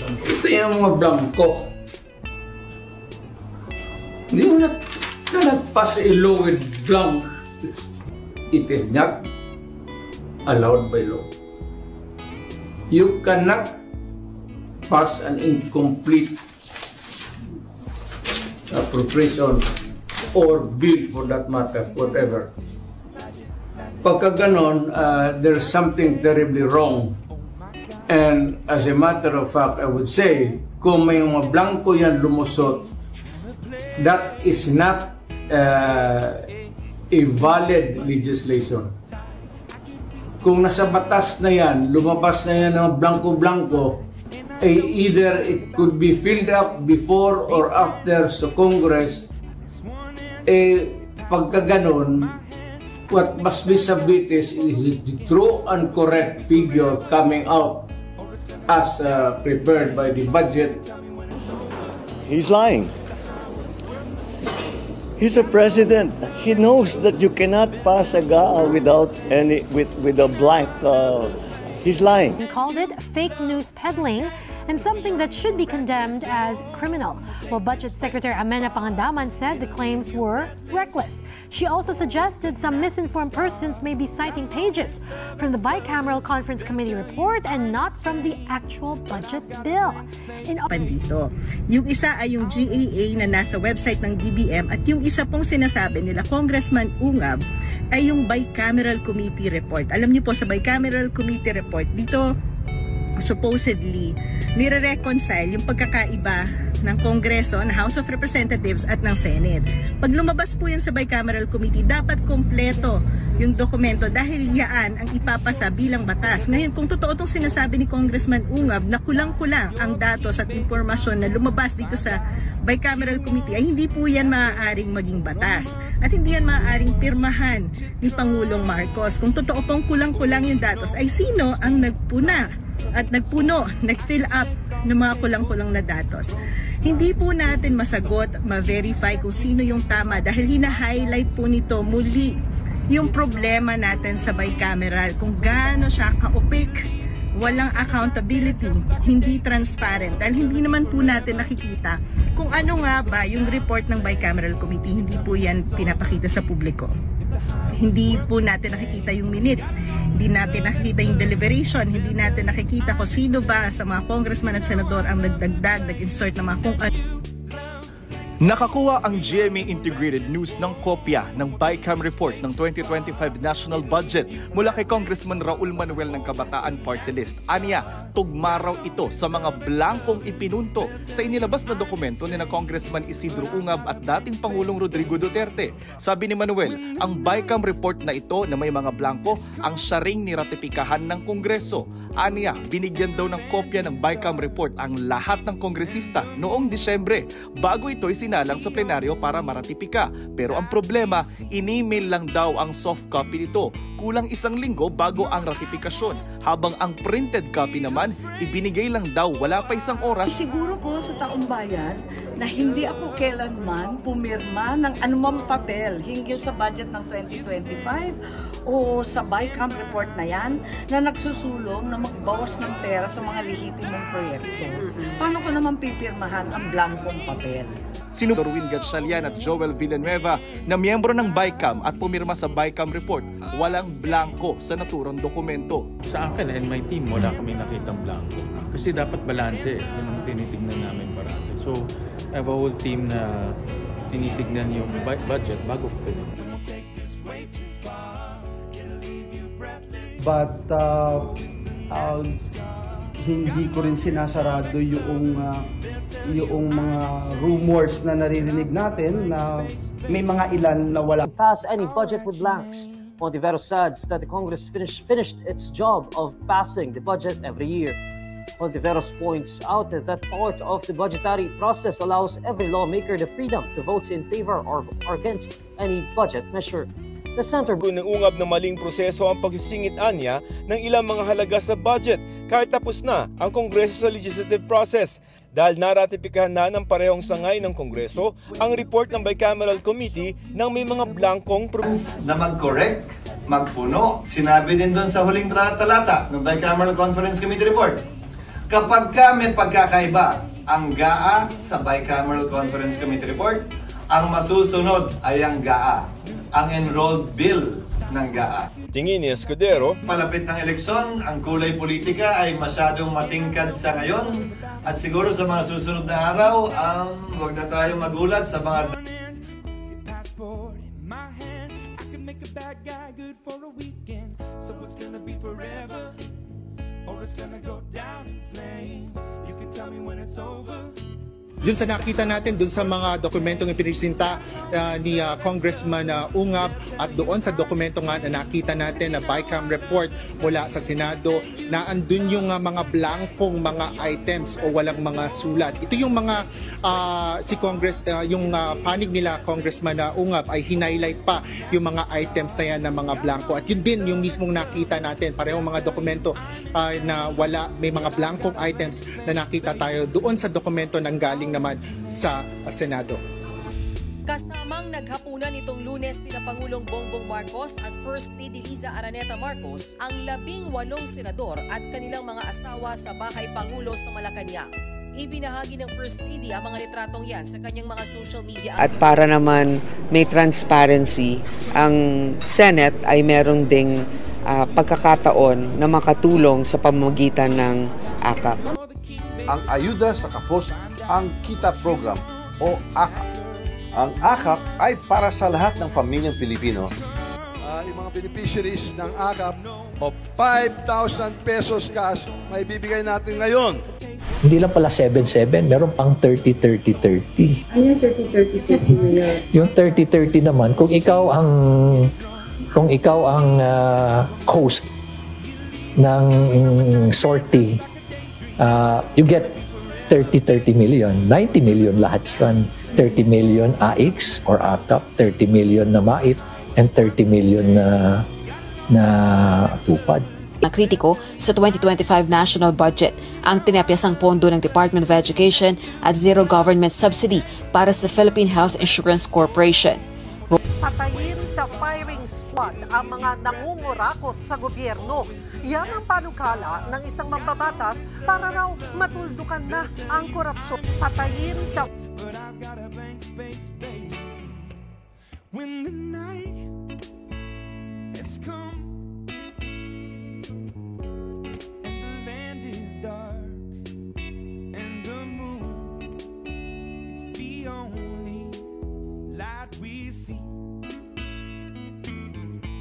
Ito yung mga blanco. You cannot pass a law with blank. It is not allowed by law. You cannot pass an incomplete appropriation or bill for that matter, whatever. Pagka ganon, there's something terribly wrong. And as a matter of fact, I would say, kung may mga blanco yan lumusot, that is not a valid legislation. Kung nasa batas na yan, lumabas na yan ng blanco-blanco, either it could be filled up before or after sa Congress, pagka ganon, what must be submitted is the true and correct figure coming out as prepared by the budget. He's lying. He's a president. He knows that you cannot pass a GAA without with a blank. He's lying. He called it fake news peddling and something that should be condemned as criminal. While Budget Secretary Amenah Pangandaman said the claims were reckless. She also suggested some misinformed persons may be citing pages from the Bicameral Conference Committee report and not from the actual budget bill. Pandito. Yung isa ay yung GAA na nasa website ng DBM at yung isa pong sinasabi nila Congressman Ungab ay yung Bicameral Committee report. Alam niyo po sa Bicameral Committee report, dito supposedly nire-reconcile yung pagkakaiba ng Kongreso, ng House of Representatives at ng Senate. Pag lumabas po yan sa Bicameral Committee, dapat kompleto yung dokumento dahil yaan ang ipapasa bilang batas. Ngayon, kung totoo itong sinasabi ni Congressman Ungab na kulang-kulang ang datos at impormasyon na lumabas dito sa Bicameral Committee, ay hindi po yan maaaring maging batas. At hindi yan maaaring pirmahan ni Pangulong Marcos. Kung totoo pong kulang-kulang yung datos, ay sino ang nagpuna at nag-fill up ng mga kulang-kulang na datos? Hindi po natin masagot, ma-verify kung sino yung tama dahil hina-highlight po nito muli yung problema natin sa bicameral, kung gaano siya ka-opaque, walang accountability, hindi transparent, dahil hindi naman po natin nakikita kung ano nga ba yung report ng Bicameral Committee. Hindi po yan pinapakita sa publiko. Hindi po natin nakikita yung minutes, hindi natin nakikita yung deliberation, hindi natin nakikita kung sino ba sa mga congressman at senador ang nagdagdag, nag-insert ng mga kung ano. Nakakuha ang GMA Integrated News ng kopya ng BICAM report ng 2025 National Budget mula kay Congressman Raul Manuel ng Kabataan Party List. Aniya, tugma raw ito sa mga blankong ipinunto sa inilabas na dokumento ni na Congressman Isidro Ungab at dating Pangulong Rodrigo Duterte. Sabi ni Manuel, ang BICAM report na ito na may mga blanko ang siya ring niratipikahan ng Kongreso. Aniya, binigyan daw ng kopya ng BICAM report ang lahat ng kongresista noong Disyembre bago ito sinalang sa plenaryo para maratipika. Pero ang problema, in-email lang daw ang soft copy nito. Kulang isang linggo bago ang ratifikasyon. Habang ang printed copy naman, ibinigay lang daw wala pa isang oras. Siguro ko sa taong bayan na hindi ako kailanman pumirma ng anumang papel hinggil sa budget ng 2025 o sa BICAM report na yan na nagsusulong na magbawas ng pera sa mga lehitimong proyekto. Paano ko naman pipirmahan ang blankong papel? Sino Darwin Gatchalian at Joel Villanueva na miyembro ng BICAM at pumirma sa BICAM report, walang blanko sa naturang dokumento. Sa akin and my team, wala kami nakitang blanko. Kasi dapat balanse, yun ang tinitignan namin parati. So, I have a whole team na tinitignan yung budget bago ko. But hindi ko rin sinasarado yung mga rumors na naririnig natin na may mga ilan na wala. Pass any budget with blanks. Ontiveros says that the Congress finished its job of passing the budget every year. Ontiveros points out that part of the budgetary process allows every lawmaker the freedom to vote in favor or against any budget measure. The center ng ungab na maling proseso ang pagsisingit-an niya ng ilang mga halaga sa budget kahit tapos na ang Kongreso sa legislative process dahil naratipikahan na ng parehong sangay ng Kongreso ang report ng Bicameral Committee ng may mga blankong na mag-correct, magpuno. Sinabi din doon sa huling talata ng Bicameral Conference Committee report. Kapag may pagkakaiba ang GAA sa Bicameral Conference Committee Report, ang masusunod ay ang GAA, ang enrolled bill ng GAA. Tingin ni Escudero, Palapit ng eleksyon, ang kulay politika ay masyadong matingkad sa ngayon at siguro sa mga susunod na araw, huwag na tayong magulat sa mga Dun sa nakita natin, dun sa mga dokumentong ipinisinta ni Congressman Ungab at doon sa dokumento nga na nakita natin na BICAM report mula sa Senado na andun yung mga blankong mga items o walang mga sulat. Ito yung mga yung panig nila Congressman Ungab ay hinighlight pa yung mga items na yan na mga blanko. At yun din yung mismong nakita natin, parehong mga dokumento na may mga blankong items na nakita tayo doon sa dokumento nang galing naman sa Senado. Kasamang naghapunan nitong Lunes sina Pangulong Bongbong Marcos at First Lady Liza Araneta Marcos ang 18 senador at kanilang mga asawa sa Bahay Pangulo sa Malacanang. Ibinahagi ng First Lady ang mga litratong yan sa kanyang mga social media. At para naman may transparency, ang Senate ay meron ding pagkakataon na makatulong sa pamamagitan ng AKAP. Ang ayuda sa kapos ang Kita Program o AKAP. Ang AKAP ay para sa lahat ng pamilyang Pilipino. Yung mga beneficiaries ng AKAP o 5,000 pesos cash may bibigay natin ngayon. Hindi lang pala 7-7, meron pang 30-30-30. Ano yung 30-30-30? Yung 30-30 naman, kung ikaw ang host ng sortie, you get 30 million. 90 million lahat yun. 30 million AX or AKAP, 30 million na MAIT, and 30 million na tupad. Kritiko sa 2025 national budget ang tinapyasang pondo ng Department of Education at zero government subsidy para sa Philippine Health Insurance Corporation. Patayin sa firing squad ang mga nangungurakot sa gobyerno. Yan ang panukala ng isang mambabatas para raw matuldukan na ang korupsyon. Patayin sa... But I've got a blank space, baby. When the night has come